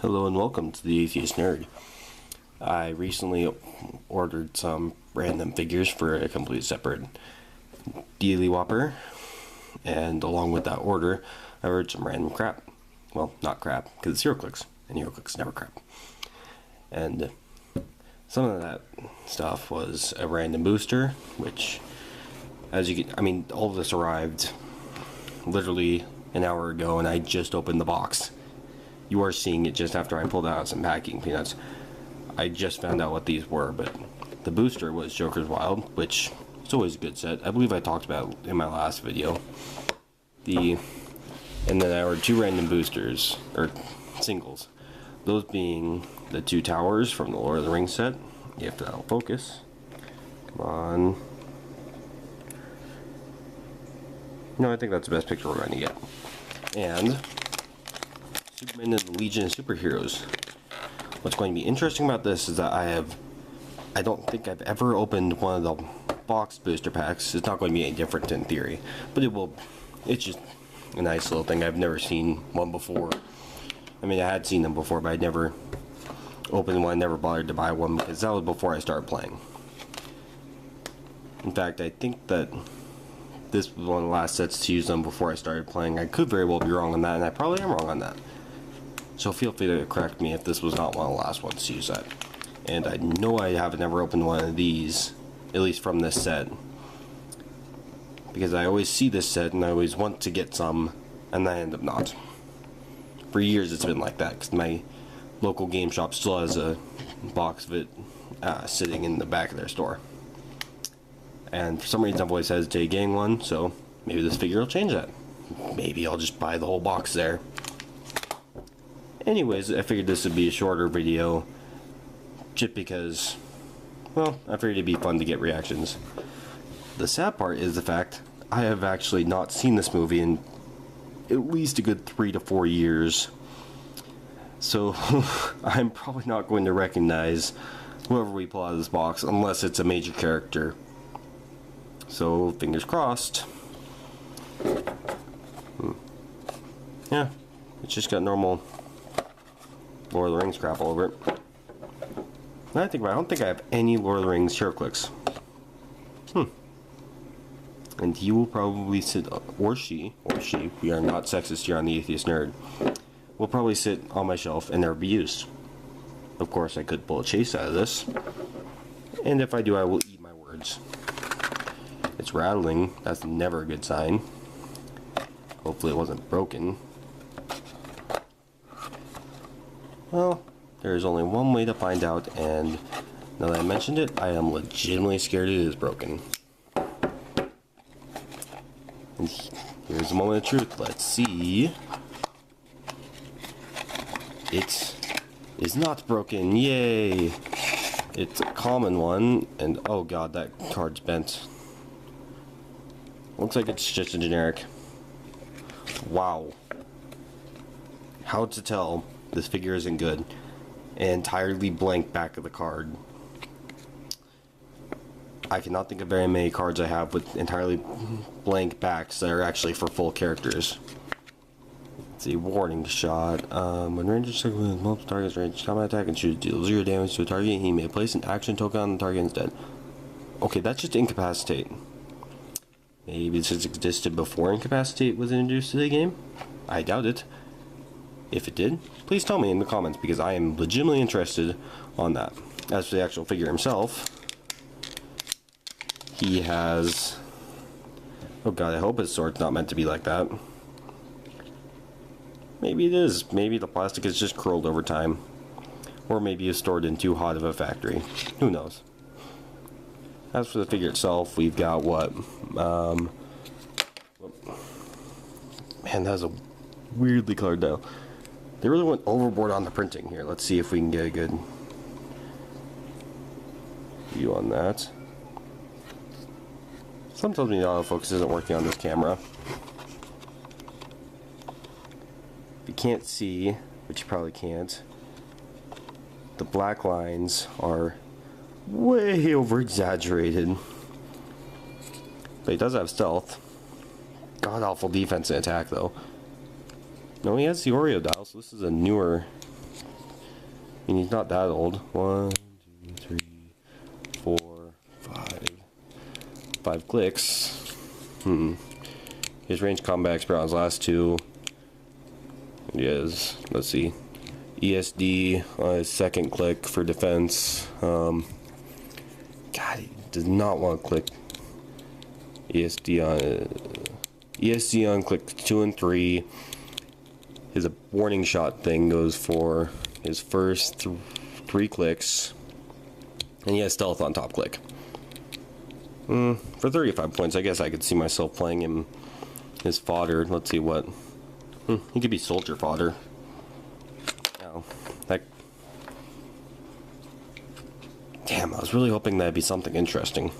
Hello and welcome to the Atheist Nerd. I recently ordered some random figures for a completely separate Dealy Whopper, and along with that order, I ordered some random crap. Well, not crap, because it's Heroclix, and Heroclix is never crap. And some of that stuff was a random booster, which, as you can, all of this arrived literally an hour ago, and I just opened the box. You are seeing it just after I pulled out some packing peanuts. I just found out what these were, but the booster was Joker's Wild, which is always a good set. I believe I talked about it in my last video. And then I ordered two random boosters, or singles. Those being the two towers from the Lord of the Rings set, if that'll focus. Come on. No, I think that's the best picture we're going to get. And Superman and the Legion of Superheroes. What's going to be interesting about this is that I don't think I've ever opened one of the box booster packs. It's not going to be any different in theory, but it's just a nice little thing. I've never seen one before. I had seen them before, but I'd never opened one, never bothered to buy one, because that was before I started playing. In fact, I think that this was one of the last sets to use them before I started playing. I could very well be wrong on that, and I probably am wrong on that. So feel free to correct me if this was not one of the last ones to use that. And I know I haven't ever opened one of these, at least from this set, because I always see this set and I always want to get some, and I end up not. For years it's been like that, because my local game shop still has a box of it sitting in the back of their store. And for some reason I've always hesitated getting one, so maybe this figure will change that. Maybe I'll just buy the whole box there. Anyways, I figured this would be a shorter video, just because, well, I figured it'd be fun to get reactions. The sad part is the fact I have actually not seen this movie in at least a good 3 to 4 years. So, I'm probably not going to recognize whoever we pull out of this box unless it's a major character. So, fingers crossed. Yeah, it's just got normal Lord of the Rings crap all over it. Now I think about it, I don't think I have any Lord of the Rings Heroclix. And he will probably sit, or she, we are not sexist here on the Atheist Nerd, will probably sit on my shelf and never be used. Of course, I could pull a chase out of this, and if I do, I will eat my words. It's rattling, that's never a good sign. Hopefully it wasn't broken. Well, there's only one way to find out, and now that I mentioned it, I am legitimately scared it is broken. And here's the moment of truth. Let's see. It is not broken. Yay! It's a common one, and oh god, that card's bent. Looks like it's just a generic. Wow. How to tell this figure isn't good? An entirely blank back of the card. I cannot think of very many cards I have with entirely blank backs that are actually for full characters. It's a warning shot. When Ranger circles with multiple targets range, combat attack and shoot deal 0 damage to a target, he may place an action token on the target instead. Okay, that's just incapacitate. Maybe this existed before incapacitate was introduced to the game? I doubt it. If it did, please tell me in the comments, because I am legitimately interested on that. As for the actual figure himself, he has... oh god, I hope his sword's not meant to be like that. Maybe it is. Maybe the plastic is just curled over time. Or maybe it's stored in too hot of a factory. Who knows? As for the figure itself, we've got what? Man, that's a weirdly colored dial. They really went overboard on the printing here. Let's see if we can get a good view on that. Something tells me the autofocus isn't working on this camera. If you can't see, which you probably can't, the black lines are way over exaggerated. But he does have stealth. God awful defense and attack though. No, he has the Oreo dial, so this is a newer And he's not that old. 1, 2, 3, 4, 5. 5 clicks. His range combat expert on his last two. He has, let's see, ESD on his second click for defense. God, he does not want to click ESD on click 2 and 3. His warning shot thing goes for his first 3 clicks, and he has stealth on top click. For 35 points, I guess I could see myself playing him as fodder. Let's see what. He could be soldier fodder. Oh, that. Damn, I was really hoping that'd be something interesting.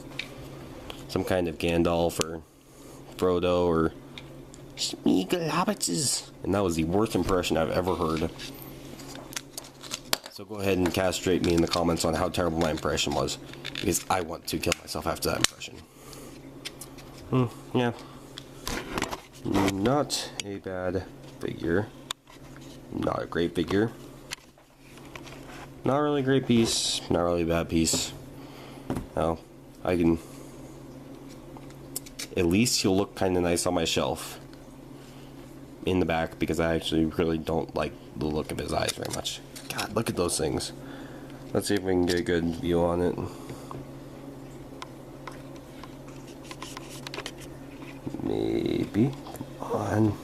Some kind of Gandalf or Frodo or Smeagol Hobbitses. And that was the worst impression I've ever heard. So go ahead and castrate me in the comments on how terrible my impression was, because I want to kill myself after that impression. Yeah. Not a bad figure. Not a great figure. Not really a great piece. Not really a bad piece. Now, I can... At least he'll look kind of nice on my shelf. In the back, because I actually really don't like the look of his eyes very much. God, look at those things. Let's see if we can get a good view on it. Maybe. Come on.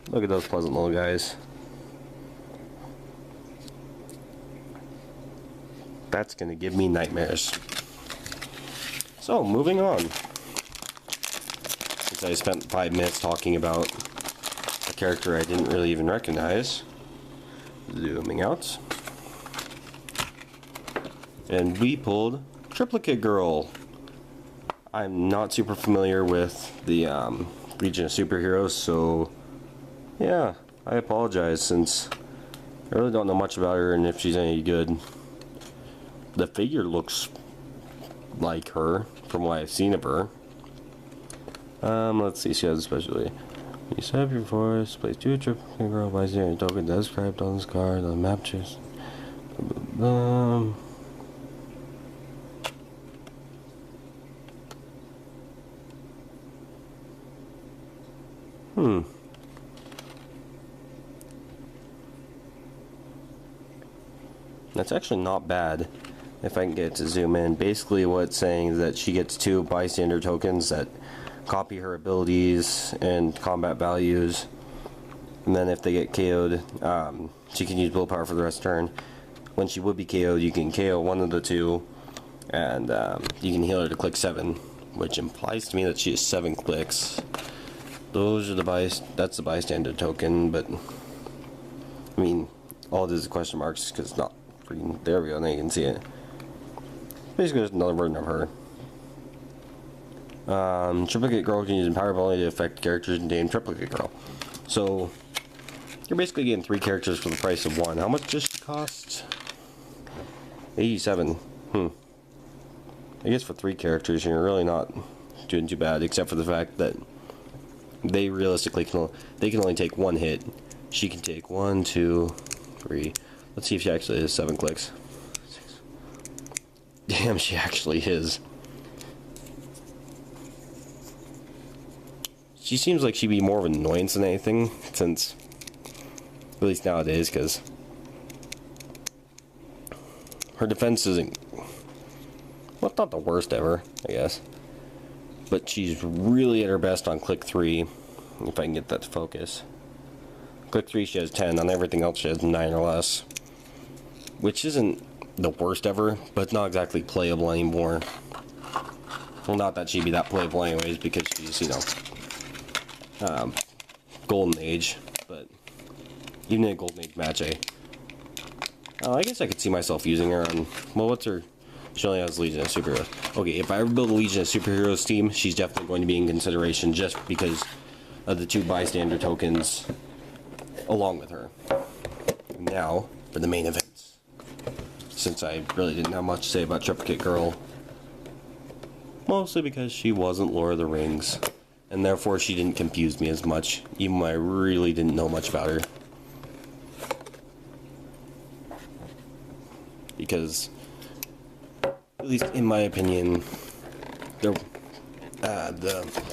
Look at those pleasant little guys. That's gonna give me nightmares. So, moving on. Since I spent 5 minutes talking about a character I didn't really even recognize. Zooming out. And we pulled Triplicate Girl. I'm not super familiar with the Legion of Superheroes, so yeah, I apologize since I really don't know much about her and if she's any good. The figure looks like her from what I've seen of her. Let's see, she has a specialty. You set up your force, place 2 Triplicate Girl by 0 token described on this card on the map chest. That's actually not bad. If I can get it to zoom in. Basically what it's saying is that she gets 2 bystander tokens that copy her abilities and combat values. And then if they get KO'd, she can use willpower for the rest of the turn. When she would be KO'd, you can KO one of the 2. And you can heal her to click 7. Which implies to me that she has 7 clicks. Those are that's the bystander token, but I mean, all it is question marks because it's not freaking. There we go. Now you can see it. Basically, just another version of her. Triplicate Girl can use Empower ability to affect characters named Triplicate Girl. So you're basically getting 3 characters for the price of 1. How much does she cost? 87. I guess for 3 characters, you're really not doing too bad, except for the fact that they realistically can only take 1 hit. She can take 1, 2, 3. Let's see if she actually has 7 clicks. Damn, she actually is. She seems like she'd be more of an annoyance than anything, since, at least nowadays, because her defense isn't, well, not the worst ever, I guess. But she's really at her best on click 3, if I can get that to focus. Click 3 she has 10, on everything else she has 9 or less. Which isn't the worst ever, but it's not exactly playable anymore. Well, not that she'd be that playable anyways, because she's, you know, Golden Age. But even in a Golden Age match, I guess I could see myself using her on, well, what's her... She only has Legion of Superheroes. Okay, if I ever build a Legion of Superheroes team, she's definitely going to be in consideration just because of the 2 bystander tokens along with her. Now, for the main events. Since I really didn't have much to say about Triplicate Girl. Mostly because she wasn't Lord of the Rings. And therefore she didn't confuse me as much, even when I really didn't know much about her. because, at least in my opinion, the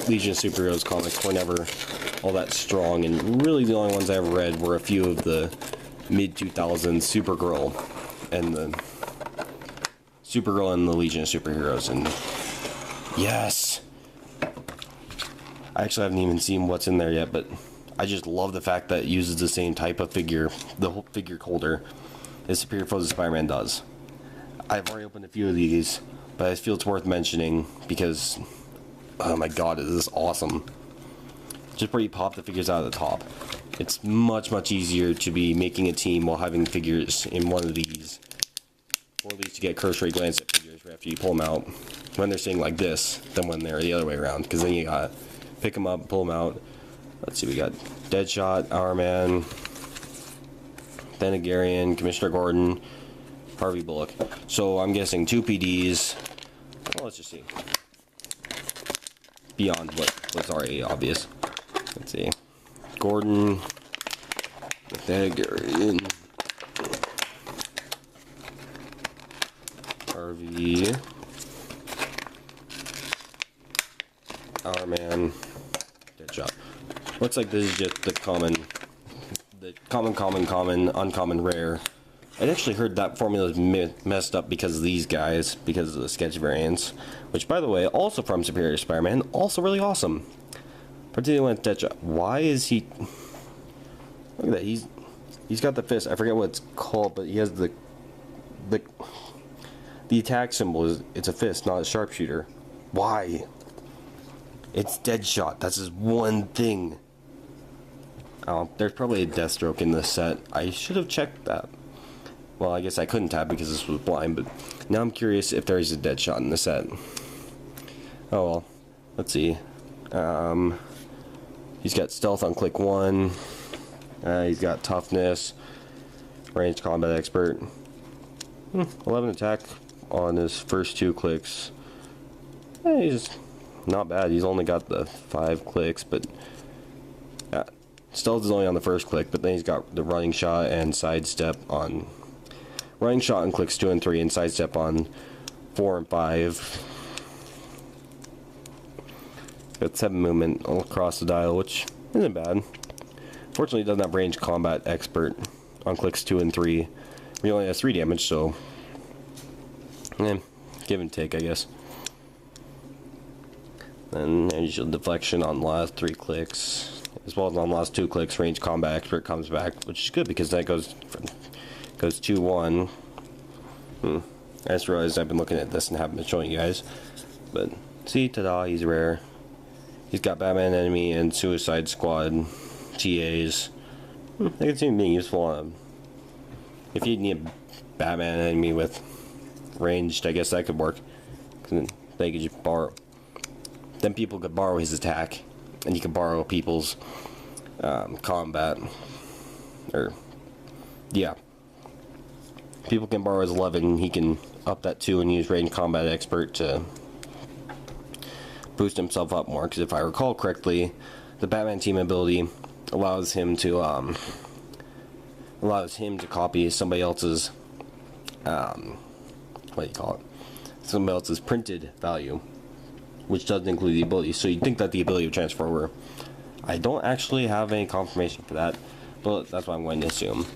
Legion of Superheroes comics were never all that strong, and really the only ones I ever read were a few of the mid-2000s Supergirl and the Legion of Superheroes, and yes, I actually haven't even seen what's in there yet, but I just love the fact that it uses the same type of figure, the whole figure holder, as Superior Foes of Spider-Man does. I've already opened a few of these, but I feel it's worth mentioning because, oh my god, this is awesome. Just where you pop the figures out of the top. It's much, much easier to be making a team while having figures in one of these, or at least to get cursory glance at figures right after you pull them out, when they're sitting like this, than when they're the other way around, because then you gotta pick them up, pull them out. Let's see, we got Deadshot, Hourman, Thanagarian, Commissioner Gordon, Harvey Bullock. So I'm guessing 2 PDs. Well, let's just see. Beyond what's already obvious. Let's see. Gordon, Thanagarian, Harvey, Hourman, Deadshot. Looks like this is just the common, uncommon, rare. I actually heard that formula is messed up because of these guys, because of the sketch variants, which, by the way, also from Superior Spider-Man, also really awesome. Particularly when Deadshot. Why is he? Look at that. He's got the fist. I forget what it's called, but he has the attack symbol is, it's a fist, not a sharpshooter. Why? It's Deadshot. That's his one thing. Oh, there's probably a Deathstroke in this set. I should have checked that. Well, I guess I couldn't have because this was blind, but now I'm curious if there is a Deadshot in the set. Oh well. Let's see. He's got stealth on click 1. He's got toughness, ranged combat expert. 11 attack on his first 2 clicks. He's not bad. He's only got the 5 clicks, but stealth is only on the first click. But then he's got the running shot and sidestep on running shot on clicks 2 and 3, and sidestep on 4 and 5. Got 7 movement all across the dial, which isn't bad. Fortunately, he doesn't have ranged combat expert on clicks 2 and 3. He only has 3 damage, so give and take, I guess. Then usual deflection on the last 3 clicks, as well as on the last 2 clicks. Ranged combat expert comes back, which is good because that goes 2-1. I just realized I've been looking at this and haven't been showing you guys. But see, ta-da, he's rare. He's got Batman Enemy and Suicide Squad TAs. I can see him being useful on if you need a Batman Enemy with ranged, I guess that could work. Then they could just borrow. Then people could borrow his attack, and you could borrow people's combat. Or yeah, people can borrow his 11. He can up that 2 and use ranged combat expert to boost himself up more. Because if I recall correctly, the Batman team ability allows him to copy somebody else's what do you call it? Somebody else's printed value, which doesn't include the ability. So you'd think that the ability would transfer over. I don't actually have any confirmation for that, but that's what I'm going to assume.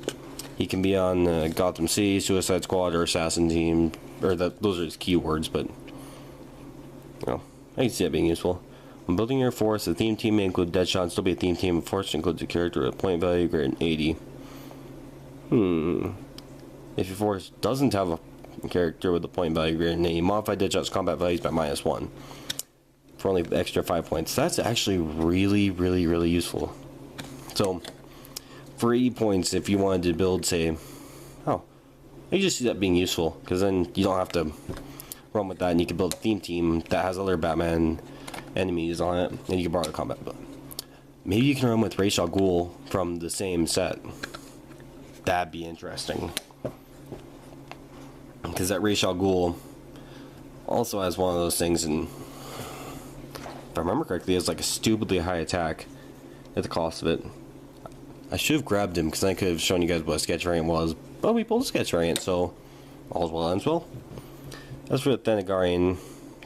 He can be on Gotham City, Suicide Squad, or Assassin Team, or those are his keywords, but well, I can see that being useful. When building your force, the theme team may include Deadshot and still be a theme team. Force includes a character with a point value greater than 80. If your force doesn't have a character with a point value greater than 80, modify Deadshot's combat values by -1 for only the extra 5 points. That's actually really, really, really useful. So for 80 points, if you wanted to build, say, I just see that being useful, because then you don't have to run with that, and you can build a theme team that has other Batman enemies on it, and you can borrow the combat. But maybe you can run with Ra's al Ghul from the same set. That'd be interesting, because that Ra's al Ghul also has one of those things, and if I remember correctly, it's like a stupidly high attack at the cost of it. I should have grabbed him, because I could have shown you guys what a sketch variant was, but we pulled a sketch variant, so all's well ends well. As for the Thanagarian,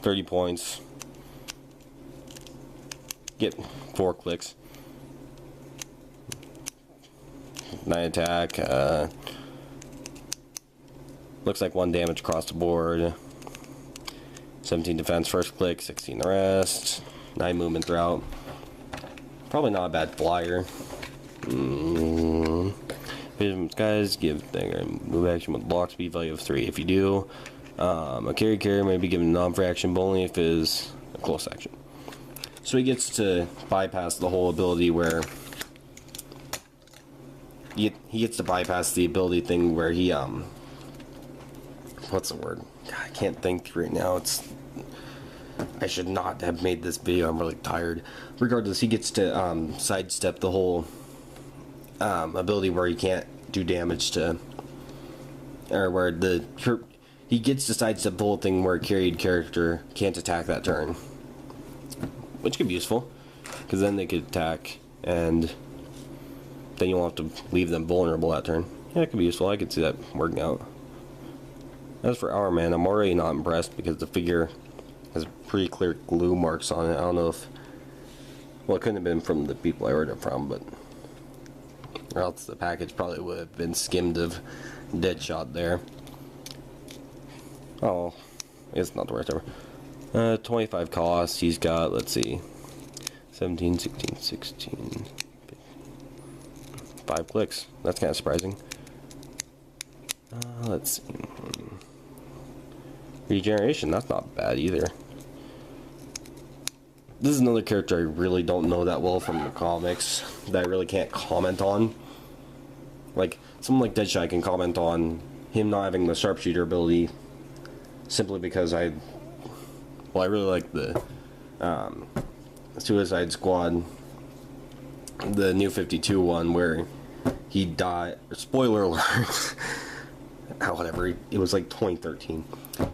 30 points. Get 4 clicks. 9 attack. Looks like 1 damage across the board. 17 defense first click, 16 the rest. 9 movement throughout. Probably not a bad flyer. Vision skies give move action with block speed value of 3. If you do, a carrier may be given non-free action, but only if it is a close action. So he gets to bypass the whole ability where he gets to bypass the ability thing where he what's the word? I can't think right now. I should not have made this video. I'm really tired. Regardless, he gets to sidestep the whole ability where he can't do damage to, or where he gets to sidestep the whole thing where a carried character can't attack that turn, which could be useful because then they could attack and then you won't have to leave them vulnerable that turn. Yeah, it could be useful. I could see that working out. As for Our Man, I'm already not impressed because the figure has pretty clear glue marks on it. I don't know if, well, it couldn't have been from the people I ordered it from, but or else the package probably would have been skimmed of Deadshot there. Oh, it's not the worst ever. 25 cost. He's got, let's see, 17, 16, 16. 5 clicks. That's kind of surprising. Let's see. Regeneration. That's not bad either. This is another character I really don't know that well from the comics that I really can't comment on. Like, someone like Deadshot, I can comment on him not having the sharpshooter ability simply because I really like the Suicide Squad, the New 52 one where he died. Spoiler alert. Whatever, it was like 2013.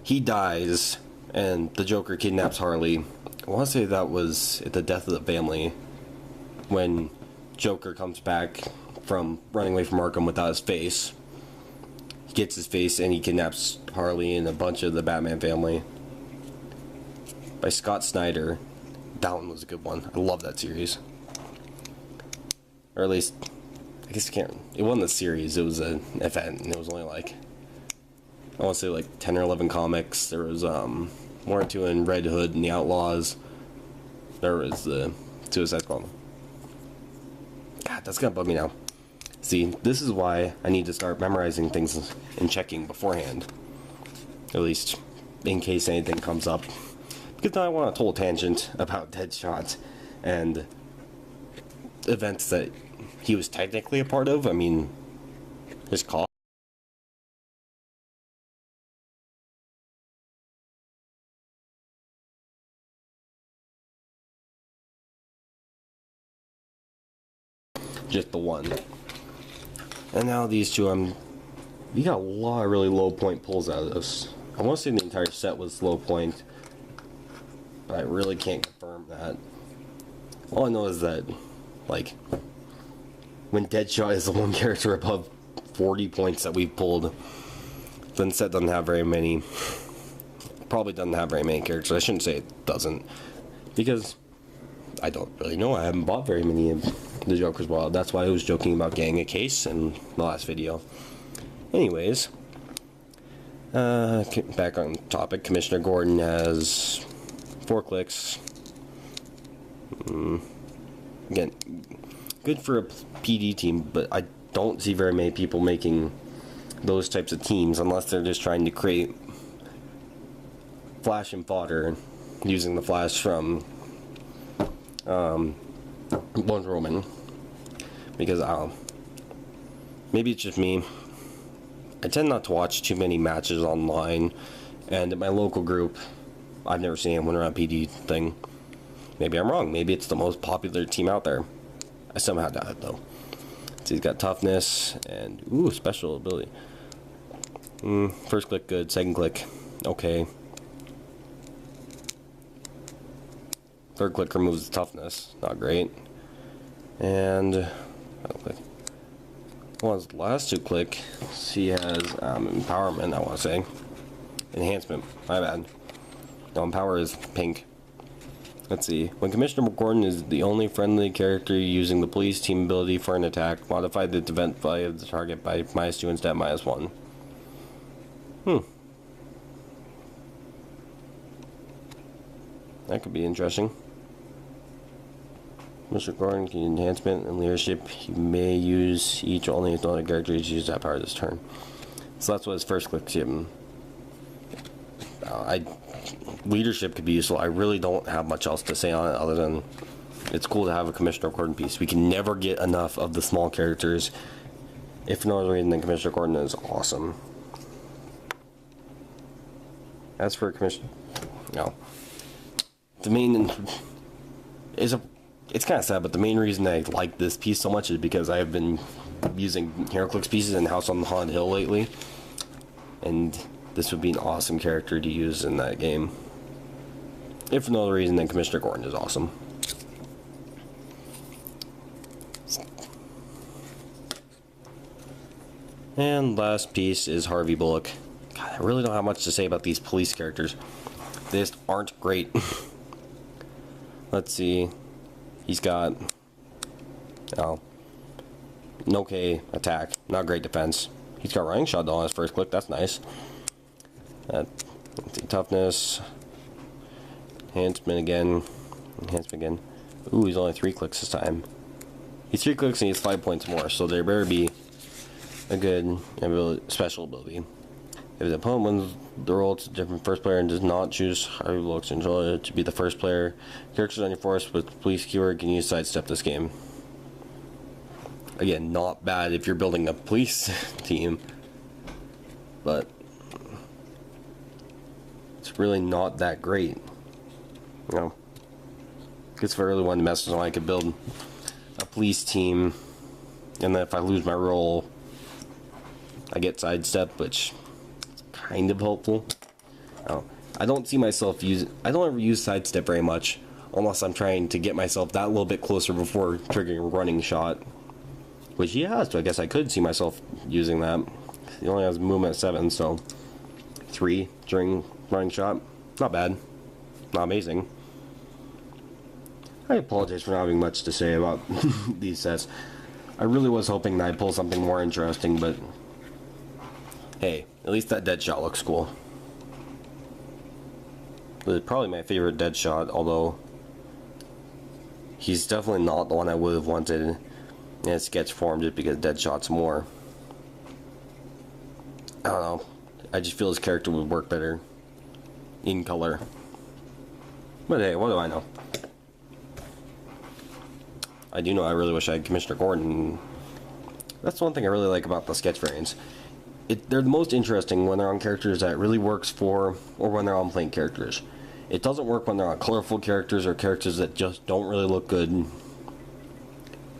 He dies and the Joker kidnaps Harley. I want to say that was at the death of the family when Joker comes back from running away from Arkham without his face. He gets his face and he kidnaps Harley and a bunch of the Batman family. By Scott Snyder. That one was a good one. I love that series. Or at least, I guess I can't. It wasn't a series, it was an event, and it was only like, I want to say like 10 or 11 comics. There was 1 or 2 in Red Hood and the Outlaws. There was the Suicide Squad. God, that's gonna bug me now. See, this is why I need to start memorizing things and checking beforehand. At least, in case anything comes up. Because now I want a total tangent about Deadshot and events that he was technically a part of. I mean, his call. Just the one. And now these two, you got a lot of really low point pulls out of this. I want to say the entire set was low point, but I really can't confirm that. All I know is that, like, when Deadshot is the one character above 40 points that we've pulled, then the set doesn't have very many. Probably doesn't have very many characters. I shouldn't say it doesn't, because I don't really know. I haven't bought very many of the Joker's Wild. That's why I was joking about getting a case in the last video. Anyways, back on topic. Commissioner Gordon has 4 clicks. Again, good for a PD team, but I don't see very many people making those types of teams unless they're just trying to create Flash and fodder using the Flash from Wonder Woman. Because maybe it's just me. I tend not to watch too many matches online, and at my local group, I've never seen anyone around PD thing. Maybe I'm wrong. Maybe it's the most popular team out there. I somehow doubt it, though. So he's got toughness and, ooh, special ability. First click good, second click okay. Third click removes the toughness, not great. And, Well, his last 2 click, he has empowerment, I want to say. Enhancement, my bad. No, empower is pink. Let's see. When Commissioner Gordon is the only friendly character using the police team ability for an attack, modify the event value of the target by -2 instead of -1. That could be interesting. Mr. Gordon can enhancement and leadership. He may use each only if no other characters use that power this turn. So that's what his first click's given. Leadership could be useful. I really don't have much else to say on it other than it's cool to have a Commissioner Gordon piece. We can never get enough of the small characters. If for no other reason than Commissioner Gordon is awesome. As for Commissioner, no. The main is it's kind of sad, but the main reason I like this piece so much is because I have been using Heroclix pieces in House on the Haunted Hill lately, and this would be an awesome character to use in that game. If for no other reason than Commissioner Gordon is awesome. And last piece is Harvey Bullock. God, I really don't have much to say about these police characters. They just aren't great. Let's see. He's got an okay attack, not great defense. He's got running shot on his first click. That's nice. Let's see, toughness, enhancement again. Ooh, he's only 3 clicks this time. He's 3 clicks and he's 5 points more, so there better be a good special ability. If the opponent wins the roll to a different first player and does not choose Harvey Bullock's controller to be the first player, characters on your force with police keyword can use sidestep this game. Again, not bad if you're building a police team, but it's really not that great. You know, it's for early one to mess with, so I could build a police team, and then if I lose my role, I get sidestep, which is kind of hopeful. I don't see myself I don't ever use sidestep very much, unless I'm trying to get myself that little bit closer before triggering a running shot, which he has, so I guess I could see myself using that. He only has movement 7, so 3 during running shot. Not bad. Not amazing. I apologize for not having much to say about these sets. I really was hoping that I'd pull something more interesting, but hey, at least that Deadshot looks cool. It's probably my favorite Deadshot, although he's definitely not the one I would have wanted in a sketch form just because Deadshot's more. I don't know. I just feel his character would work better in color. But hey, what do I know? I do know I really wish I had Commissioner Gordon. That's one thing I really like about the sketch variants. They're the most interesting when they're on characters that it really works for, or when they're on plain characters. It doesn't work when they're on colorful characters or characters that just don't really look good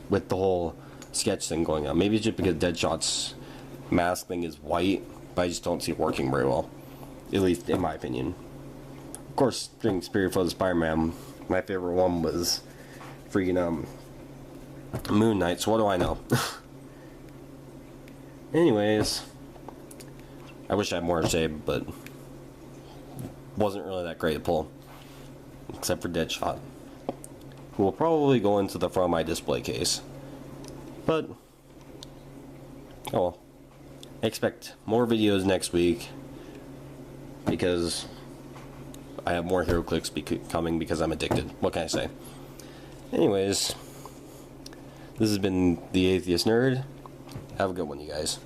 with the whole sketch thing going on. Maybe it's just because Deadshot's mask thing is white, but I just don't see it working very well. At least in my opinion. Of course, during Spirit for the Spider-Man, my favorite one was freaking Moon Knight, so what do I know? Anyways, I wish I had more to say, but wasn't really that great to pull. Except for Deadshot, who will probably go into the front of my display case. But, oh well. I expect more videos next week, because I have more Heroclix coming because I'm addicted. What can I say? Anyways, this has been The Atheist Nerd. Have a good one, you guys.